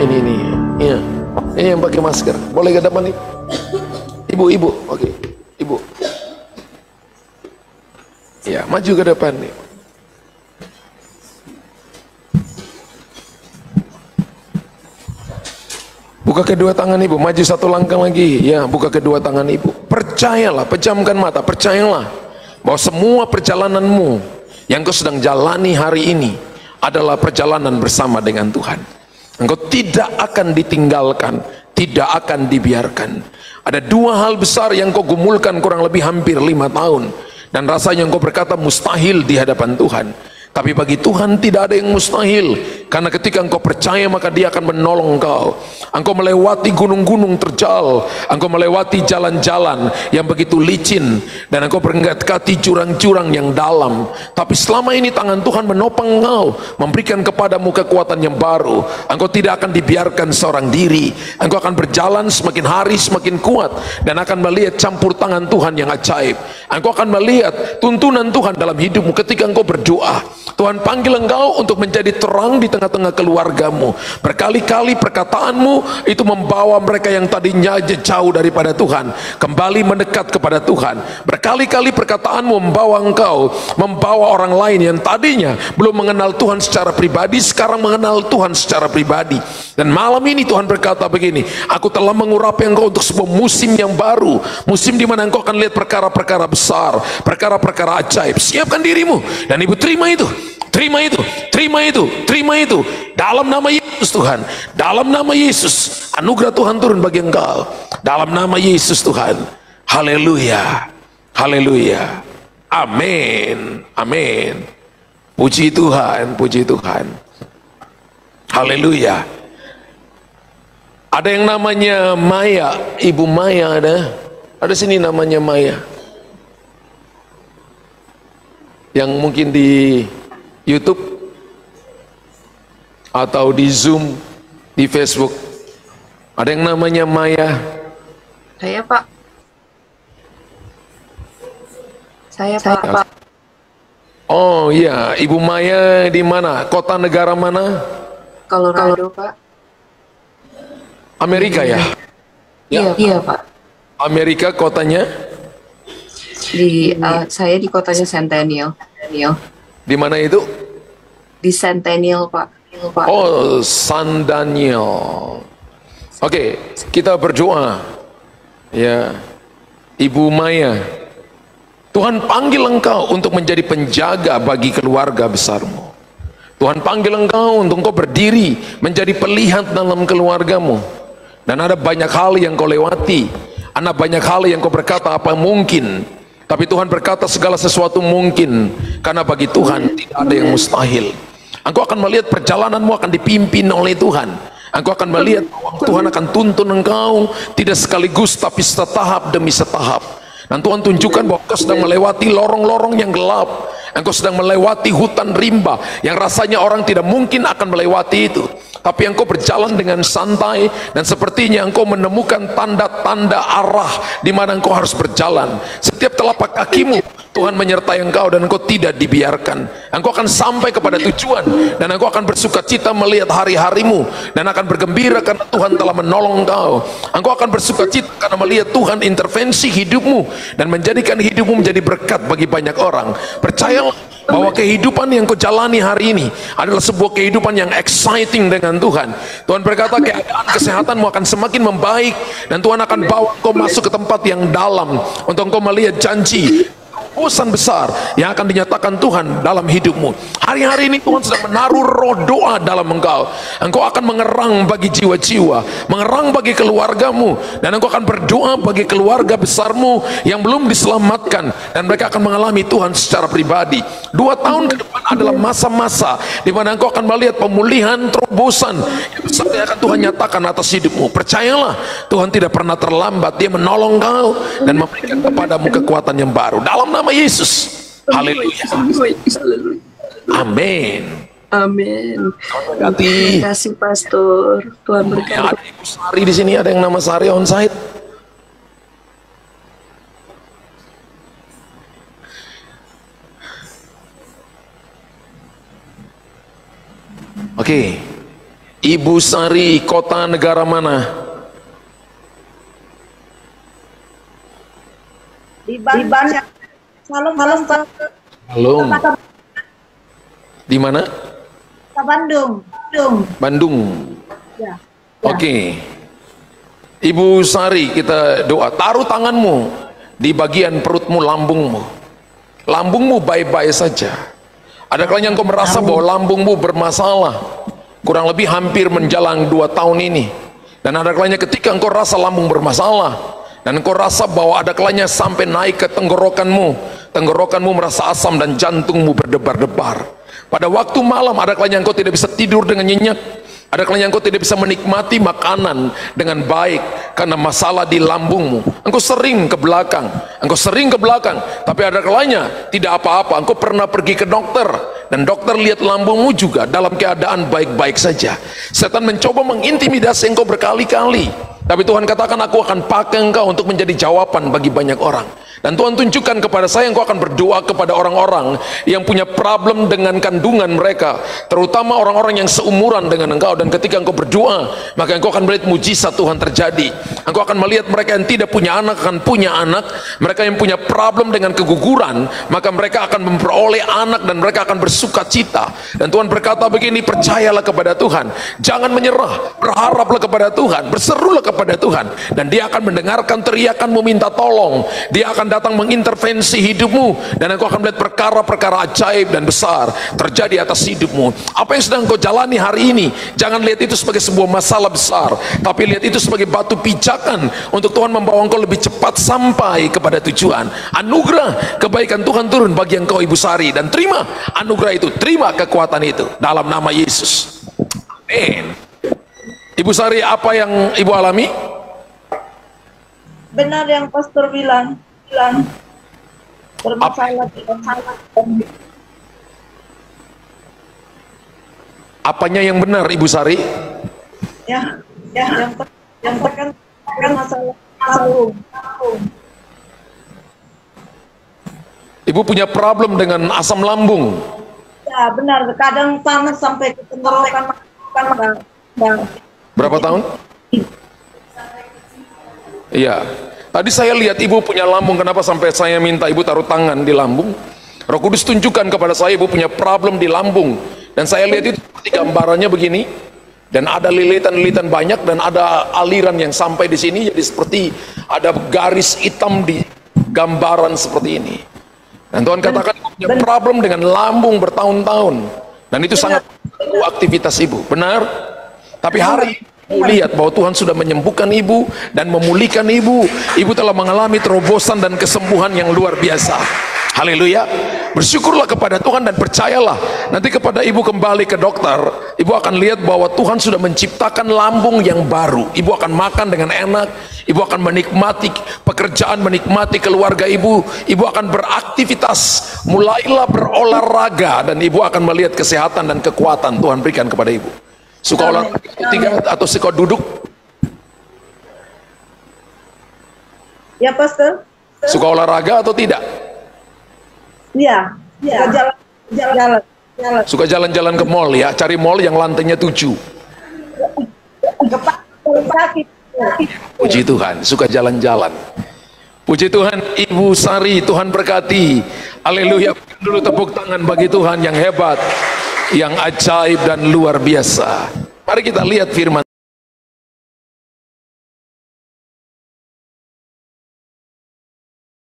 ini. Ya. Ini yang pakai masker. Boleh ke depan nih? Ibu. Oke. Ibu. Ya, maju ke depan nih. Buka kedua tangan ibu, maju satu langkah lagi. Ya, buka kedua tangan ibu. Percayalah, pejamkan mata, percayalah bahwa semua perjalananmu yang kau sedang jalani hari ini adalah perjalanan bersama dengan Tuhan. Engkau tidak akan ditinggalkan, tidak akan dibiarkan. Ada dua hal besar yang kau gumulkan kurang lebih hampir 5 tahun, dan rasanya engkau berkata mustahil di hadapan Tuhan. Tapi bagi Tuhan tidak ada yang mustahil, karena ketika engkau percaya maka Dia akan menolong engkau. Engkau melewati gunung-gunung terjal, engkau melewati jalan-jalan yang begitu licin, dan engkau mendekati jurang-jurang yang dalam. Tapi selama ini tangan Tuhan menopang engkau, memberikan kepadamu kekuatan yang baru. Engkau tidak akan dibiarkan seorang diri. Engkau akan berjalan semakin hari semakin kuat, dan akan melihat campur tangan Tuhan yang ajaib. Engkau akan melihat tuntunan Tuhan dalam hidupmu ketika engkau berdoa. Tuhan panggil engkau untuk menjadi terang di tengah-tengah keluargamu. Berkali-kali perkataanmu itu membawa mereka yang tadinya jauh daripada Tuhan kembali mendekat kepada Tuhan. Berkali-kali perkataanmu membawa engkau, membawa orang lain yang tadinya belum mengenal Tuhan secara pribadi, sekarang mengenal Tuhan secara pribadi. Dan malam ini Tuhan berkata begini, aku telah mengurapi engkau untuk sebuah musim yang baru, musim di mana engkau akan lihat perkara-perkara besar, perkara-perkara ajaib. Siapkan dirimu, dan ibu terima itu. Terima itu, terima itu, terima itu. Dalam nama Yesus Tuhan, dalam nama Yesus, anugerah Tuhan turun bagi engkau. Dalam nama Yesus Tuhan. Haleluya, haleluya. Amin, amin. Puji Tuhan, puji Tuhan. Haleluya. Ada yang namanya Maya, Ibu Maya ada? Ada sini namanya Maya. Yang mungkin di YouTube atau di Zoom, di Facebook, ada yang namanya Maya? Saya Pak. Saya Pak. Oh iya, Ibu Maya di mana? Kota negara mana? Colorado Pak. Amerika ya? Iya Pak. Amerika kotanya? Saya di kotanya Centennial. Di mana itu? Di Centennial Pak. Oh, San Daniel. Oke, kita berdoa. Ya, Ibu Maya, Tuhan panggil engkau untuk menjadi penjaga bagi keluarga besarmu. Tuhan panggil engkau untuk engkau berdiri menjadi pelihat dalam keluargamu. Dan ada banyak hal yang kau lewati, ada banyak hal yang kau berkata apa mungkin. Tapi Tuhan berkata segala sesuatu mungkin, karena bagi Tuhan tidak ada yang mustahil. Engkau akan melihat perjalananmu akan dipimpin oleh Tuhan. Engkau akan melihat bahwa Tuhan akan tuntun engkau tidak sekaligus tapi setahap demi setahap. Dan Tuhan tunjukkan bahwa engkau sedang melewati lorong-lorong yang gelap. Engkau sedang melewati hutan rimba yang rasanya orang tidak mungkin akan melewati itu. Tapi engkau berjalan dengan santai, dan sepertinya engkau menemukan tanda-tanda arah di mana engkau harus berjalan. Setiap telapak kakimu Tuhan menyertai engkau, dan engkau tidak dibiarkan. Engkau akan sampai kepada tujuan, dan engkau akan bersuka cita melihat hari-harimu, dan akan bergembira karena Tuhan telah menolong engkau. Engkau akan bersuka cita karena melihat Tuhan intervensi hidupmu dan menjadikan hidupmu menjadi berkat bagi banyak orang. Percayalah bahwa kehidupan yang kau jalani hari ini adalah sebuah kehidupan yang exciting dengan Tuhan. Tuhan berkata keadaan kesehatanmu akan semakin membaik, dan Tuhan akan bawa kau masuk ke tempat yang dalam untuk kau melihat janji terobosan besar yang akan dinyatakan Tuhan dalam hidupmu. Hari-hari ini Tuhan sedang menaruh roh doa dalam engkau. Engkau akan mengerang bagi jiwa-jiwa, mengerang bagi keluargamu, dan engkau akan berdoa bagi keluarga besarmu yang belum diselamatkan, dan mereka akan mengalami Tuhan secara pribadi. 2 tahun ke depan adalah masa-masa di mana engkau akan melihat pemulihan terobosan yang besar yang akan Tuhan nyatakan atas hidupmu. Percayalah, Tuhan tidak pernah terlambat. Dia menolong kau dan memberikan kepadamu kekuatan yang baru dalam nama Yesus. Haleluya. Amin. Amin. Terima Terima kasih Pastor. Tuhan berkati. Ada Ibu Sari di sini, ada yang nama Sari onsite. Oke. Ibu Sari, kota negara mana? Di Bandung. Salam Pak. Halo. Di mana? Bandung. Bandung. Ya. Oke. Ibu Sari, kita doa. Taruh tanganmu di bagian perutmu, lambungmu. Lambungmu baik-baik saja. Ada kalanya engkau merasa bahwa lambungmu bermasalah, kurang lebih hampir menjelang 2 tahun ini. Dan ada kalanya ketika engkau rasa lambung bermasalah, dan engkau rasa bahwa ada kalanya sampai naik ke tenggorokanmu, tenggorokanmu merasa asam dan jantungmu berdebar-debar. Pada waktu malam ada kalanya engkau tidak bisa tidur dengan nyenyak. Ada kalanya engkau tidak bisa menikmati makanan dengan baik karena masalah di lambungmu. Engkau sering ke belakang, tapi ada kalanya tidak apa-apa. Engkau pernah pergi ke dokter dan dokter lihat lambungmu juga dalam keadaan baik-baik saja. Setan mencoba mengintimidasi engkau berkali-kali, tapi Tuhan katakan, aku akan pakai engkau untuk menjadi jawaban bagi banyak orang. Dan Tuhan tunjukkan kepada saya, engkau akan berdoa kepada orang-orang yang punya problem dengan kandungan mereka, terutama orang-orang yang seumuran dengan engkau. Dan ketika engkau berdoa, maka engkau akan melihat mujizat Tuhan terjadi. Engkau akan melihat mereka yang tidak punya anak akan punya anak, mereka yang punya problem dengan keguguran, maka mereka akan memperoleh anak dan mereka akan bersuka cita. Dan Tuhan berkata begini, percayalah kepada Tuhan, jangan menyerah, berharaplah kepada Tuhan, berserulah kepada Tuhan, dan Dia akan mendengarkan teriakanmu minta tolong. Dia akan datang mengintervensi hidupmu, dan engkau akan melihat perkara-perkara ajaib dan besar terjadi atas hidupmu. Apa yang sedang engkau jalani hari ini, jangan lihat itu sebagai sebuah masalah besar, tapi lihat itu sebagai batu pijakan untuk Tuhan membawa engkau lebih cepat sampai kepada tujuan. Anugerah kebaikan Tuhan turun bagi engkau, Ibu Sari, dan terima anugerah itu, terima kekuatan itu dalam nama Yesus. Amin. Ibu Sari, apa yang Ibu alami? Benar yang pastor bilang bermasalah. Apanya yang benar, Ibu Sari? Ya, yang tekan masalah lambung. Ibu punya problem dengan asam lambung. Ya benar, kadang panas sampai ke tenggorokan. Berapa tahun? Iya. Tadi saya lihat Ibu punya lambung. Kenapa sampai saya minta Ibu taruh tangan di lambung? Roh Kudus tunjukkan kepada saya Ibu punya problem di lambung. Dan saya lihat itu seperti gambarannya begini. Dan ada lilitan-lilitan banyak dan ada aliran yang sampai di sini. Jadi seperti ada garis hitam di gambaran seperti ini. Dan Tuhan katakan Ibu punya problem dengan lambung bertahun-tahun. Dan itu sangat mengganggu aktivitas Ibu. Benar? Tapi hari Ibu lihat bahwa Tuhan sudah menyembuhkan Ibu dan memulihkan Ibu. Ibu telah mengalami terobosan dan kesembuhan yang luar biasa. Haleluya. Bersyukurlah kepada Tuhan dan percayalah, nanti kepada Ibu kembali ke dokter, Ibu akan lihat bahwa Tuhan sudah menciptakan lambung yang baru. Ibu akan makan dengan enak, Ibu akan menikmati pekerjaan, menikmati keluarga Ibu. Ibu akan beraktivitas, mulailah berolahraga, dan Ibu akan melihat kesehatan dan kekuatan Tuhan berikan kepada Ibu. Suka olahraga atau suka duduk? Ya pastor. Suka olahraga atau tidak? Iya. Jalan. Suka jalan-jalan ke mall ya, cari mall yang lantainya 7. Puji Tuhan, suka jalan-jalan. Puji Tuhan, Ibu Sari, Tuhan berkati. Haleluya. Dulu tepuk tangan bagi Tuhan yang hebat, yang ajaib dan luar biasa. Mari kita lihat firman